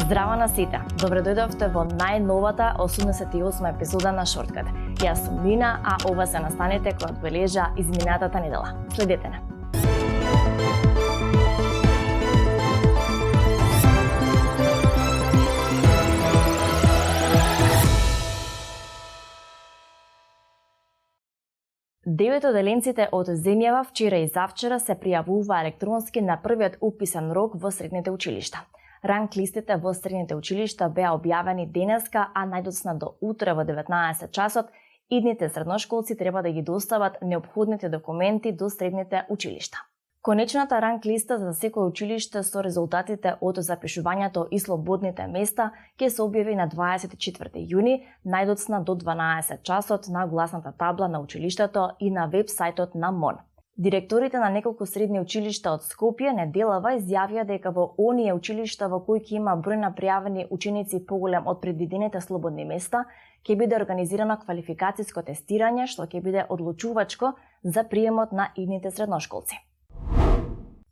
Здраво на сите! Добре дојдовте во најновата 88 епизода на Шорткат. Јас сум Лина, а ова се настаните кои одбележа изминатата недела. Следете не! Деветоделенците од земјава вчера и завчера се пријавува електронски на првиот уписан рок во средните училишта. Ранг листите во средните училишта беа објавени денеска, а најдоцна до утре во 19 часот, идните средношколци треба да ги достават неопходните документи до средните училишта. Конечната ранг листа за секој училиште со резултатите од запишувањето и слободните места ќе се објави на 24 јуни, најдоцна до 12 часот на гласната табла на училиштето и на веб-сајтот на МОН. Директорите на неколку средни училишта од Скопје неделава изјавија дека во оние училишта во кои ќе има број на пријавени ученици поголем од предвидените слободни места, ќе биде организирано квалификацијско тестирање што ќе биде одлучувачко за приемот на идните средношколци.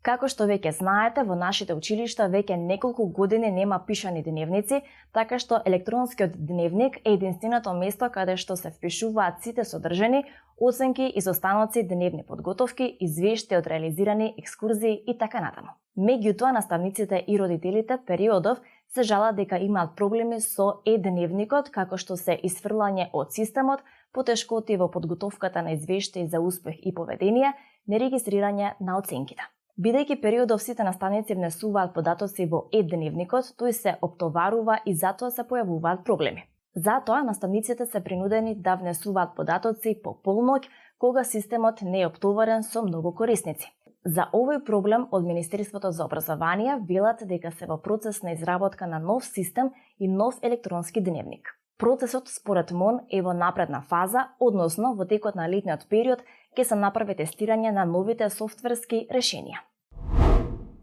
Како што веќе знаете, во нашите училишта веќе неколку години нема пишани дневници, така што електронскиот дневник е единственото место каде што се впишуваат сите содржини, оценки, изостаноци, дневни подготовки, извештаи од реализирани екскурзии и така натаму. Меѓутоа, наставниците и родителите периодов се жалат дека имаат проблеми со е-дневникот, како што се исфрлање од системот, потешкоти во подготовката на извештаи за успех и поведение, нерегистрирање на оценките. Бидејќи периодов сите наставници внесуваат податоци во е-дневникот, тој се оптоварува и затоа се појавуваат проблеми. Затоа наставниците се принудени да внесуваат податоци по полноќ, кога системот не е оптоварен со многу корисници. За овој проблем од Министерството за образование велат дека се во процес на изработка на нов систем и нов електронски дневник. Процесот според МОН е во напредна фаза, односно во текот на летниот период ќе се направи тестирање на новите софтверски решенија.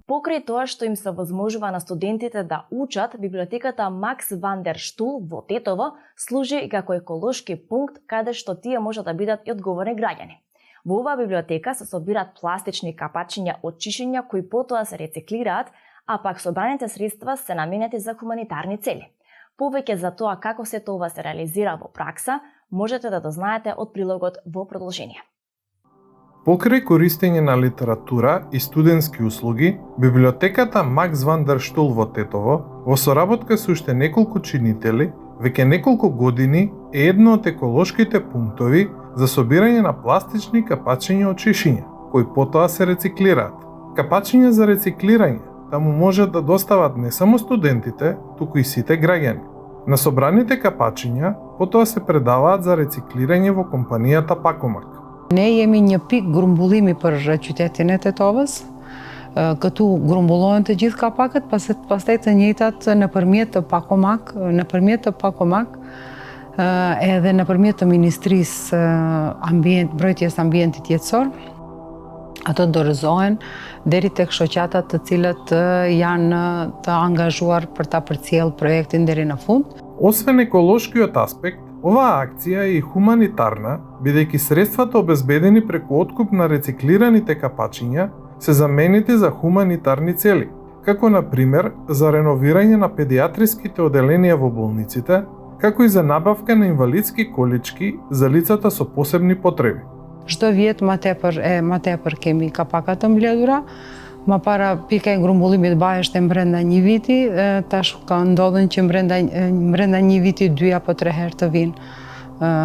Покрај тоа што им се возможува на студентите да учат, библиотеката Макс ван дер Штул во Тетово служи и како еколошки пункт каде што тие може да бидат и одговорни граѓани. Во оваа библиотека се собираат пластични капачиња од чишиња кои потоа се рециклираат, а пак собраните средства се наменети за хуманитарни цели. Повеќе за тоа како се тоа се реализира во пракса, можете да дознаете од прилогот во продолжение. Покрај користење на литература и студентски услуги, библиотеката Макс ван дер Штул во Тетово, во соработка со уште неколку чинители, веќе неколку години е едно од еколошките пунктови за собирање на пластични капачиња од чишиња, кои потоа се рециклираат. Капачиња за рециклирање таму можат да достават не само студентите, туку и сите граѓани. На собраните капачиња потоа се предаваат за рециклирање во компанијата Пакомак. Ne jemi një pikë grumbulimi për qytetin e Tetovës. Këtu grumbullohen të gjithë kapakët, pastaj të njëjtat nëpërmjet të Pakomak, edhe nëpërmjet të Ministrisë Mbrojtjes Ambientit Jetësor. Ato dorëzohen deri tek shoqatat të cilët janë të angazhuar për ta përcjellë projektin deri në fund. Освен еколошкиот аспект, оваа акција е и хуманитарна, бидејќи средствата обезбедени преку откуп на рециклираните капачиња се заменети за хуманитарни цели, како на пример за реновирање на педиатриските оделенија во болниците, како и за набавка на инвалидски колички за лицата со посебни потреби. Çdo vjet më tepër kemi kapaka të mbledhura. Më para pika e grumbullimit bëhet brenda një viti, tash ka ndodhen që brenda një viti 2 apo 3 herë të vinë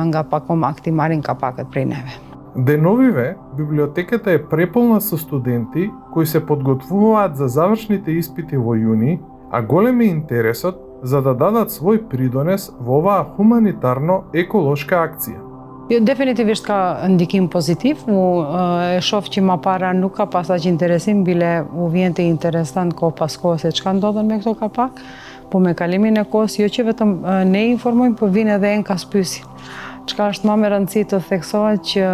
nga Pakomak ti marrin kapakët prej neve. Деновиве, библиотеката е преполна со студенти кои се подготвуваат за завршните испити во јуни, а голем е интересот за да дадат свој придонес во оваа хуманитарно еколошка акција. Definitivisht ka ndikim pozitiv. E shoh që më para nuk ka pas aq interesim, bile u vjen të interesant kohë pas kohë se çka ndodhen me këto kapak, po me kalimin e kohës jo që vetëm ne informojmë, po vinë edhe enkas pyesin. Çka është më me rëndësi të theksohet që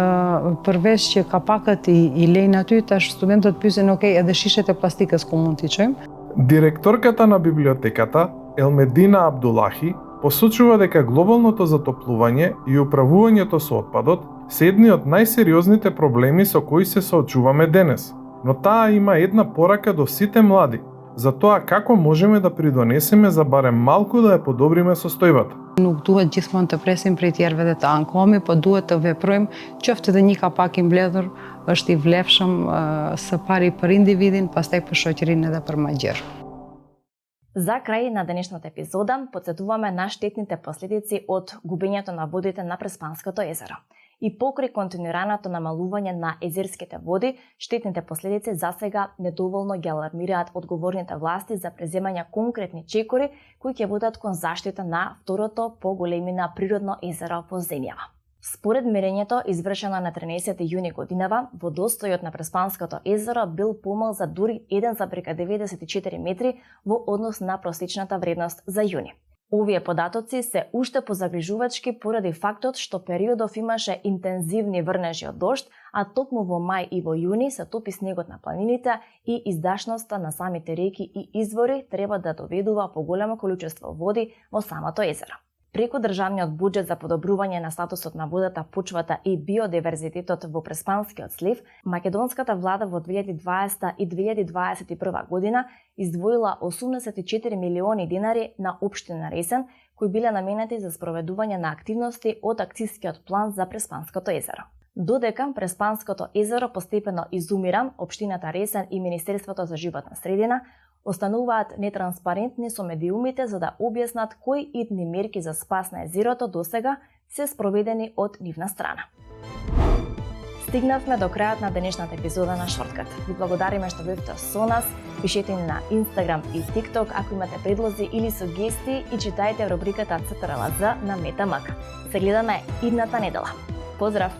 përveç që kapakët i lejnë aty, tash studentët pyesin, okay, edhe shishet e plastikës ku mund t'i çojmë? Директорката на библиотеката, Елмедина Абдулахи, посочува дека глобалното затоплување и управувањето со отпадот се едни од најсериозните проблеми со кои се соочуваме денес. Но таа има една порака до сите млади. за тоа како можеме да придонесеме за барем малку да ја подобриме состојбата. Nuk duhet gjithmonë të presim prej tjerëve dhe të ankohemi, po duhet të veprojmë, qoftë edhe një kapak i mbledhur është i vlefshëm së pari për individin, pastaj për shoqërinë edhe për më gjerë. За крај на денешната епизода потсетуваме на штетните последици од губењето на водите на Преспанското езеро. И покрај континуираното намалување на езерските води, штетните последици засега недоволно ги алармираат одговорните власти за преземање конкретни чекори кои ќе водат кон заштита на второто по големина природно езеро во земјава. Според мерењето извршено на 13 јуни годинава, водостојот на Преспанското езеро бил помал за дури 1,94 метри во однос на просечната вредност за јуни. Овие податоци се уште позагрижувачки поради фактот што периодов имаше интензивни врнежи од дожд, а токму во мај и во јуни се топи снегот на планините и издашноста на самите реки и извори треба да доведува поголемо количество води во самото езеро. Преку државниот буџет за подобрување на статусот на водата, почвата и биодиверзитетот во Преспанскиот слив, македонската влада во 2020 и 2021 година издвоила 84 милиони динари на општина Ресен, кои биле наменети за спроведување на активности од акцијскиот план за Преспанското езеро. Додека Преспанското езеро постепено изумира, општината Ресен и Министерството за животна средина остануваат нетранспарентни со медиумите за да објаснат кои идни мерки за спас на езерото досега се спроведени од нивна страна. Стигнавме до крајот на денешната епизода на Шорткат. Ви благодариме што бевте со нас. Пишете ни на Instagram и TikTok ако имате предлози или сугестии и читајте рубриката ЦТРЛЗ на Метамак. Се гледаме идната недела. Поздрав!